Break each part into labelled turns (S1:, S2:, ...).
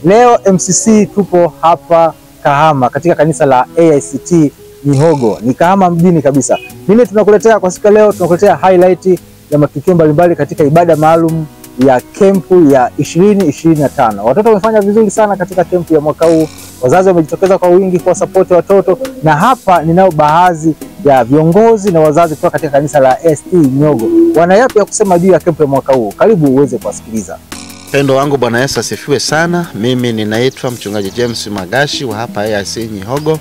S1: Leo MCC tupo hapa Kahama katika kanisa la AICT Nyihogo. Ni Kahama mjini kabisa. Nini tunakuletea kwa siku leo? Tunakuletea highlight ya matukio mbalimbali katika ibada maalum ya kempu ya 2025. Watoto wamefanya vizuri sana katika kempu ya mwaka huu. Wazazi wamejitokeza kwa wingi kwa support watoto, na hapa ninao baadhi ya viongozi na wazazi kutoka katika kanisa la AICT Nyihogo. Wana yapi ya kusema juu ya kempu ya mwaka huu? Karibu uweze kuwasikiliza.
S2: Pendo wangu, Bwana Yesu asifiwe sana. Mimi ninaitwa mchungaji James Magashi wa hapa AICT Nyihogo.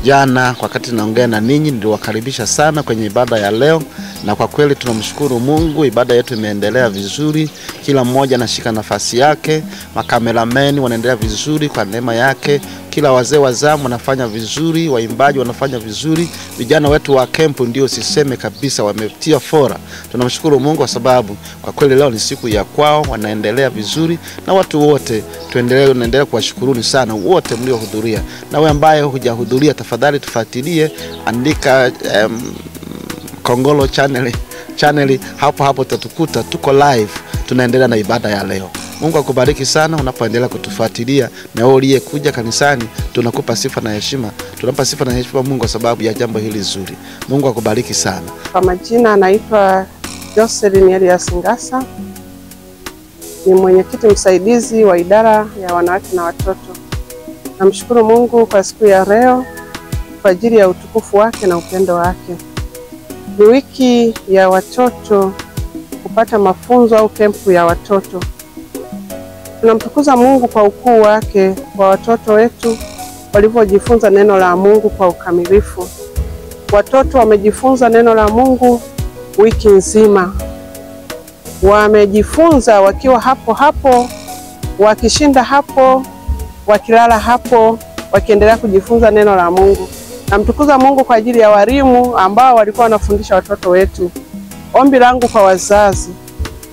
S2: Jana wakati naongea na ninyi niliwakaribisha sana kwenye ibada ya leo, na kwa kweli tunamshukuru Mungu, ibada yetu imeendelea vizuri. Kila mmoja anashika nafasi yake, makamerameni wanaendelea vizuri kwa neema yake. Kila wazee wa zamu wanafanya vizuri, waimbaji wanafanya vizuri. Vijana wetu wa kempu ndio siseme kabisa wametia fora. Tunamshukuru Mungu kwa sababu kwa kweli leo ni siku ya kwao, wanaendelea vizuri, na watu wote tuendelee kuwashukuruni sana wote mliohudhuria. Na wewe ambaye hujahudhuria, tafadhali tufuatilie, andika Kongolo channel hapo tutakuta tuko live, tunaendelea na ibada ya leo. Mungu akubariki sana unapoendelea kutufuatilia, na wewe uliyekuja kanisani tunakupa sifa na heshima. Tunampa sifa na heshima Mungu kwa sababu ya jambo hili zuri. Mungu akubariki sana.
S3: Kwa majina anaitwa Jocelyn Elias Ngasa. Ni mwenyekiti msaidizi wa idara ya wanawake na watoto. Namshukuru Mungu kwa siku ya leo kwa ajili ya utukufu wake na upendo wake. Ni wiki ya watoto kupata mafunzo au kempu ya watoto. Tunamtukuza Mungu kwa ukuu wake kwa watoto wetu walivyojifunza neno la Mungu kwa ukamilifu. Watoto wamejifunza neno la Mungu wiki nzima. Wamejifunza wakiwa hapo, wakishinda hapo, wakilala hapo, wakiendelea kujifunza neno la Mungu. Namtukuza Mungu kwa ajili ya walimu ambao walikuwa wanafundisha watoto wetu. Ombi langu kwa wazazi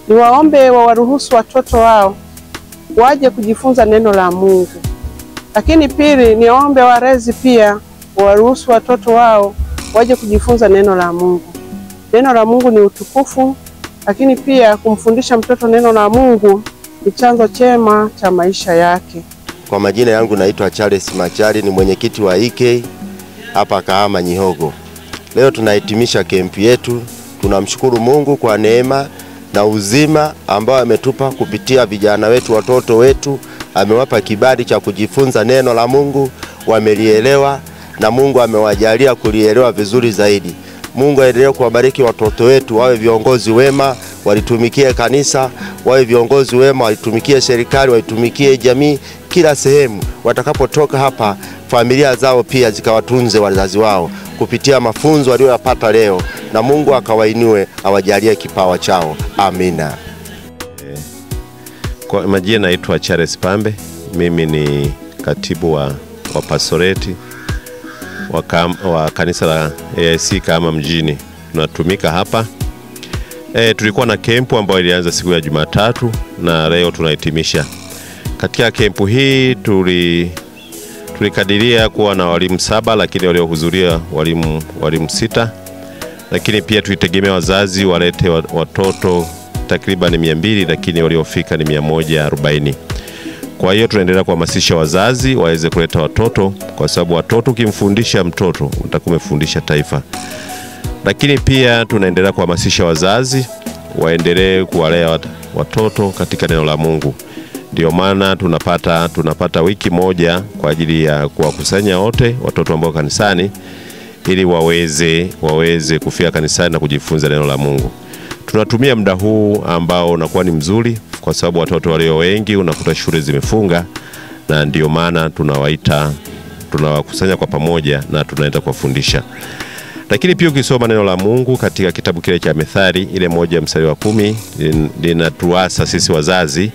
S3: ni waombe wawaruhusu watoto wao waje kujifunza neno la Mungu. Lakini pili, niombe walezi pia waruhusu watoto wao waje kujifunza neno la Mungu. Neno la Mungu ni utukufu, lakini pia kumfundisha mtoto neno la Mungu ni chanzo chema cha maisha yake.
S4: Kwa majina yangu naitwa Charles Machari, ni mwenyekiti wa IK hapa Kahama Nyihogo. Leo tunahitimisha kempu yetu. Tunamshukuru Mungu kwa neema na uzima ambao ametupa kupitia vijana wetu, watoto wetu. Amewapa kibali cha kujifunza neno la Mungu, wamelielewa na Mungu amewajalia kulielewa vizuri zaidi. Mungu aendelee kuwabariki watoto wetu, wawe viongozi wema, walitumikie kanisa, wawe viongozi wema, walitumikie serikali, walitumikie jamii kila sehemu. Watakapotoka hapa, familia zao pia zikawatunze wazazi wao kupitia mafunzo waliyopata leo, na Mungu akawainue, awajalie kipawa chao. Amina.
S5: Kwa majina naitwa Charles Pambe. Mimi ni katibu wa pastoreti wa kanisa la AIC Kahama mjini. Tunatumika hapa. Tulikuwa na kempu ambayo ilianza siku ya Jumatatu na leo tunahitimisha. Katika kempu hii tulikadiria kuwa na walimu 7, lakini waliohudhuria walimu 6. Lakini pia tulitegemea wazazi walete watoto takriban 200, lakini waliofika ni 140. Kwa hiyo tunaendelea kuhamasisha wazazi waweze kuleta watoto, kwa sababu watoto ukimfundisha mtoto utakuwa umefundisha taifa. Lakini pia tunaendelea kuhamasisha wazazi waendelee kuwalea watoto katika neno la Mungu. Ndio maana tunapata wiki moja kwa ajili ya kuwakusanya wote watoto ambao kanisani, ili waweze kufika kanisani na kujifunza neno la Mungu. Tunatumia muda huu ambao unakuwa ni mzuri, kwa sababu watoto walio wengi unakuta shule zimefunga, na ndio maana tunawakusanya kwa pamoja na tunaenda kuwafundisha. Lakini pia ukisoma neno la Mungu katika kitabu kile cha Methali ile 1:10 linatuasa sisi wazazi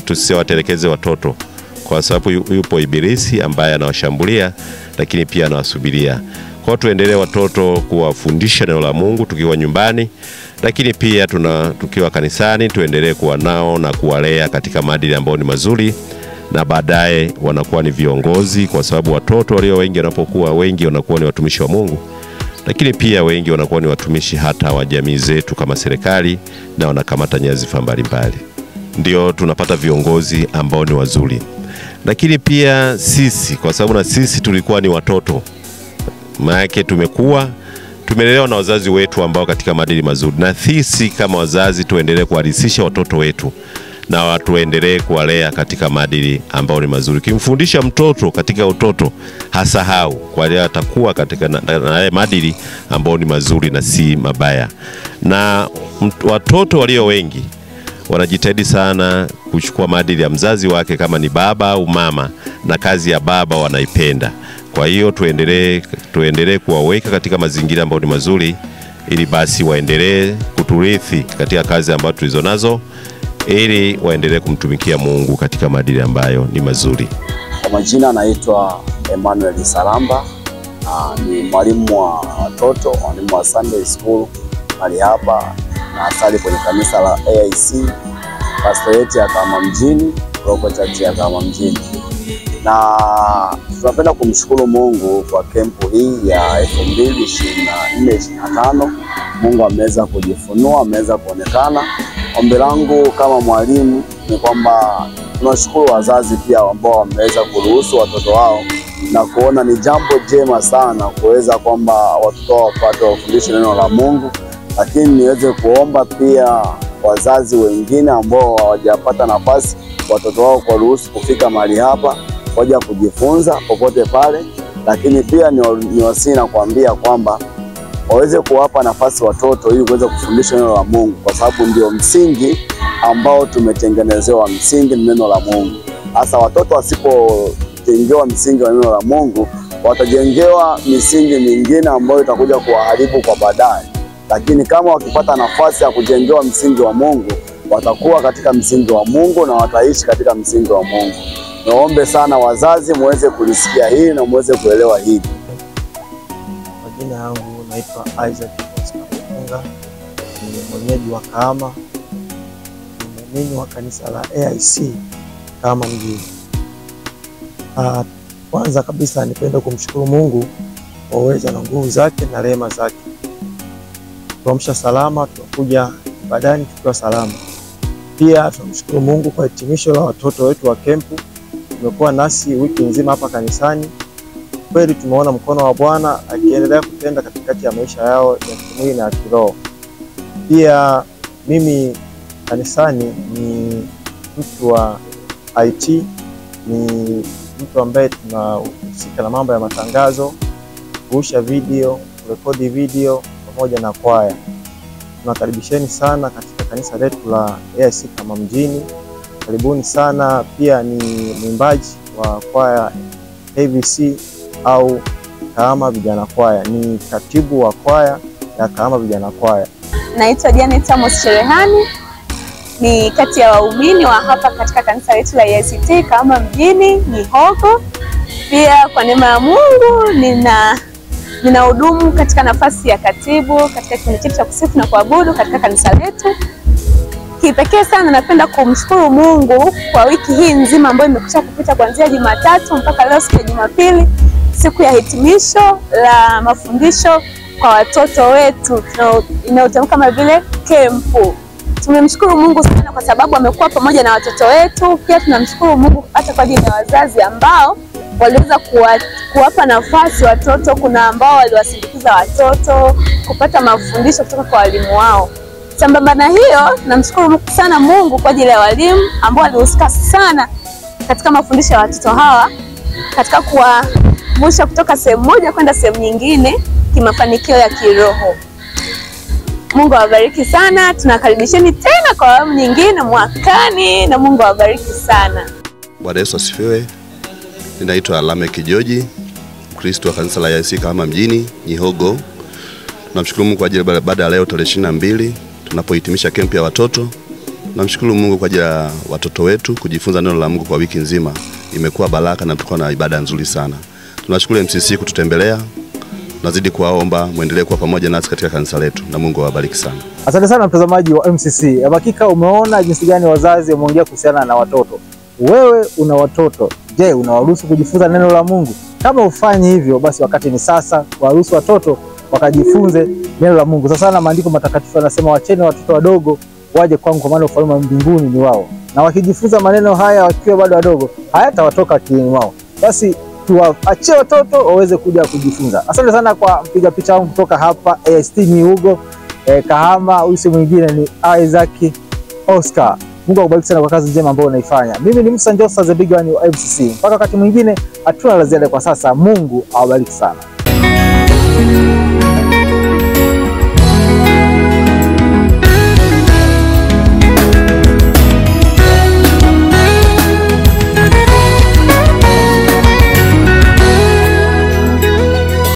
S5: tusiwatelekeze watoto, kwa sababu yupo ibilisi ambaye anawashambulia, lakini pia anawasubiria. Kwa tuendelee watoto kuwafundisha neno la Mungu tukiwa nyumbani, lakini pia tukiwa kanisani tuendelee kuwa nao na kuwalea katika maadili ambayo ni mazuri, na baadaye wanakuwa ni viongozi, kwa sababu watoto walio wengi wanapokuwa wengi wanakuwa ni watumishi wa Mungu, lakini pia wengi wanakuwa ni watumishi hata wa jamii zetu kama serikali, na wanakamata nyadhifa mbalimbali. ndio tunapata viongozi ambao ni wazuri. Lakini pia sisi, kwa sababu na sisi tulikuwa ni watoto, maana tumelelewa na wazazi wetu ambao katika maadili mazuri, na sisi kama wazazi tuendelee kuharisisha watoto wetu na watu waendelee kuwalea katika maadili ambao ni mazuri. Kimfundisha mtoto katika utoto hasahau, kwa hiyo atakuwa katika na maadili ambao ni mazuri na si mabaya. Na watoto walio wengi wanajitahidi sana kuchukua maadili ya mzazi wake kama ni baba au mama, na kazi ya baba wanaipenda. Kwa hiyo tuendelee kuwaweka katika mazingira ambayo ni mazuri, ili basi waendelee kuturithi katika kazi ambazo tulizonazo, ili waendelee kumtumikia Mungu katika maadili ambayo ni mazuri.
S6: Kwa majina naitwa Emmanuel Salamba, ni mwalimu wa watoto, mwalimu wa Sunday School hali hapa, na asali kwenye kanisa la AIC Pastorate ya Kahama mjini, Local Church ya Kahama mjini. Na tunapenda kumshukuru Mungu kwa kempu hii ya 2024-2025. Mungu ameweza kujifunua, ameweza kuonekana. Ombi langu kama mwalimu ni kwamba tunashukuru wazazi pia ambao wameweza kuruhusu watoto wao na kuona ni jambo jema sana kuweza kwamba watoto wao wapate wafundishe neno la Mungu. Lakini niweze kuomba pia wazazi wengine ambao hawajapata nafasi watoto wao kwa ruhusu kufika mahali hapa waje kujifunza popote pale, lakini pia ni wasii na kuambia kwamba waweze kuwapa nafasi watoto ili kuweza kufundisha neno la Mungu, kwa sababu ndio msingi ambao tumetengenezewa. Msingi ni neno la Mungu. Hasa watoto wasipojengewa msingi wa neno la Mungu, watajengewa misingi mingine ambayo itakuja kuwaharibu kwa baadaye. Lakini kama wakipata nafasi ya kujengewa msingi wa Mungu, watakuwa katika msingi wa Mungu na wataishi katika msingi wa Mungu. Naombe sana wazazi muweze kulisikia hili na muweze kuelewa hili.
S1: Majina yangu naitwa Isaac Oscar, ni mwenyeji wa Kahama, ni muumini wa kanisa la AIC Kahama mjini. Kwanza kabisa nipende kumshukuru Mungu kwa uwezo na nguvu zake na rehema zake. Tuamsha salama, tunakuja ibadani tukiwa salama. Pia tunamshukuru Mungu kwa hitimisho la watoto wetu wa kempu. Tumekuwa nasi wiki nzima hapa kanisani. Kweli tumeona mkono wa Bwana akiendelea kutenda katikati ya maisha yao ya kimwili na kiroho. Pia mimi kanisani ni mtu wa IT, ni mtu ambaye tunahusika na mambo ya matangazo, kurusha video, kurekodi video pamoja na kwaya. Tunakaribisheni sana katika kanisa letu la AIC Kahama mjini. Karibuni sana. Pia ni mwimbaji wa kwaya AVC au Kahama Vijana Kwaya, ni katibu wa kwaya ya Kahama Vijana Kwaya.
S7: Naitwa Janet Amos Cherehani, ni kati ya waumini wa hapa katika kanisa letu la AICT Kahama mjini Mihogo. Pia kwa neema ya Mungu ninahudumu katika nafasi ya katibu katika kikundi chetu cha kusifu na kuabudu katika kanisa letu. Kipekee sana napenda kumshukuru Mungu kwa wiki hii nzima ambayo imekwisha kupita kuanzia Jumatatu mpaka leo siku ya Jumapili, siku ya hitimisho la mafundisho kwa watoto wetu inayotamka kama vile kempu. Tumemshukuru Mungu sana kwa sababu amekuwa pamoja na watoto wetu. Pia tunamshukuru Mungu hata kwa ajili ya wazazi ambao waliweza kuwapa nafasi watoto. Kuna ambao waliwasindikiza watoto kupata mafundisho kutoka kwa walimu wao. Sambamba na hiyo, namshukuru sana Mungu kwa ajili ya walimu ambao walihusika sana katika mafundisho ya watoto hawa, katika kuwamusha kutoka sehemu moja kwenda sehemu nyingine kimafanikio ya kiroho. Mungu awabariki sana. Tunakaribisheni tena kwa awamu nyingine mwakani, na Mungu awabariki sana.
S8: Bwana Yesu asifiwe. Ninaitwa Lamek Joji, Mkristo wa kanisa la AIC Kahama mjini Mihogo. Tunamshukuru Mungu kwa ajili baada ya leo tarehe 22 tunapohitimisha kempu ya watoto. Namshukuru Mungu kwa ajili ya watoto wetu kujifunza neno la Mungu kwa wiki nzima. Imekuwa baraka na tulikuwa na ibada nzuri sana. Tunashukuru MCC kututembelea. Nazidi kuwaomba muendelee kuwa pamoja nasi katika kanisa letu, na Mungu awabariki sana.
S1: Asante sana mtazamaji wa MCC. Hakika umeona jinsi gani wazazi wameongea kuhusiana na watoto. Wewe una watoto. Je, unawaruhusu kujifunza neno la Mungu? Kama ufanye hivyo, basi wakati ni sasa kuwaruhusu watoto wakajifunze neno la Mungu. Sasa na maandiko matakatifu yanasema wacheni watoto wadogo waje kwangu kwa maana ufalme wa mbinguni ni wao. Na wakijifunza maneno haya wakiwa bado wadogo, hayatawatoka akilini mwao. Basi tuwaachie watoto waweze kuja kujifunza. Asante sana kwa mpiga picha wangu kutoka hapa AICT Mihogo Kahama. Huyu mwingine ni Isaac Oscar. Mungu akubariki sana kwa kazi njema ambayo unaifanya. Mimi ni Musa Njosa, the big one wa MCC. Mpaka wakati mwingine, hatuna la ziada kwa sasa. Mungu awabariki sana.